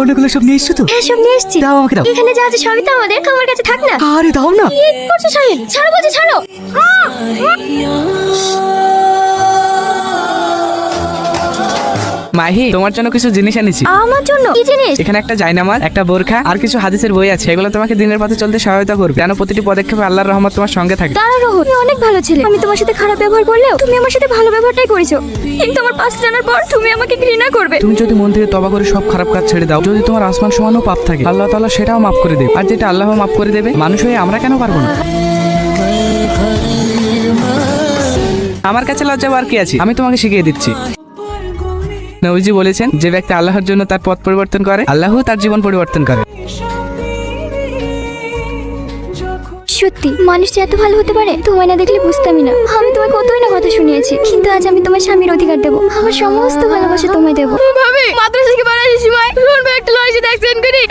গহনাগুলো সব নিয়ে এসছো তো? হ্যাঁ সব নিয়ে এসেছি। দাও আমাকে দাও। এখানে যা আছে সবই তো আমাদের, আমার কাছে থাক না। আরে দাও না। কি করছো সাহিল? ছাড়ো বলছি, ছাড়ো। মাহি, তোমার জন্য কিছু জিনিস এনেছি। আমার জন্য কি জিনিস? এখানে একটা জায়নামাজ, একটা বোরখা আর কিছু হাদিসের বই আছে। এগুলো তোমাকে দিনের পথে চলতে সহায়তা করবে, যেন প্রতিটি পদক্ষেপে আল্লাহর রহমত তোমার সঙ্গে থাকে। দাঁড়া রোহন, তুমি অনেক ভালো ছেলে। আমি তোমার সাথে খারাপ ব্যবহার করলেও তুমি আমার সাথে ভালো ব্যবহারটাই করেছো। কিন্তু আমার পাশ জানার পর তুমি আমাকে ঘৃণা করবে। তুমি যদি মন থেকে তওবা করে সব খারাপ কাজ ছেড়ে দাও, যদি তোমার আসমান সমানও পাপ থাকে, আল্লাহ তাআলা সেটাও মাফ করে দেবে। আর যেটা আল্লাহ মাফ করে দেবে, মানুষ হয়ে আমরা কেন পারবো না? আমার কাছে লজ্জা আর কি আছে, আমি তোমাকে শিখিয়ে দিচ্ছি। নবীজি বলেছেন, যে ব্যক্তি আল্লাহর জন্য তার পথ পরিবর্তন করে, আল্লাহ তার জীবন পরিবর্তন করে। সত্যি মানুষ যে এত ভালো হতে পারে তোমায় না দেখলে বুঝতামই না। আমি তোমায় কতই না কথা শুনিয়েছি, কিন্তু আজ আমি তোমার স্বামীর অধিকার দেবো। আমার সমস্ত ভালোবাসা তোমায় দেবো। ভাবি মাদ্রাসা থেকে বাড়ার সময় রোহন ভাই একটা লরিতে অ্যাক্সিডেন্ট করি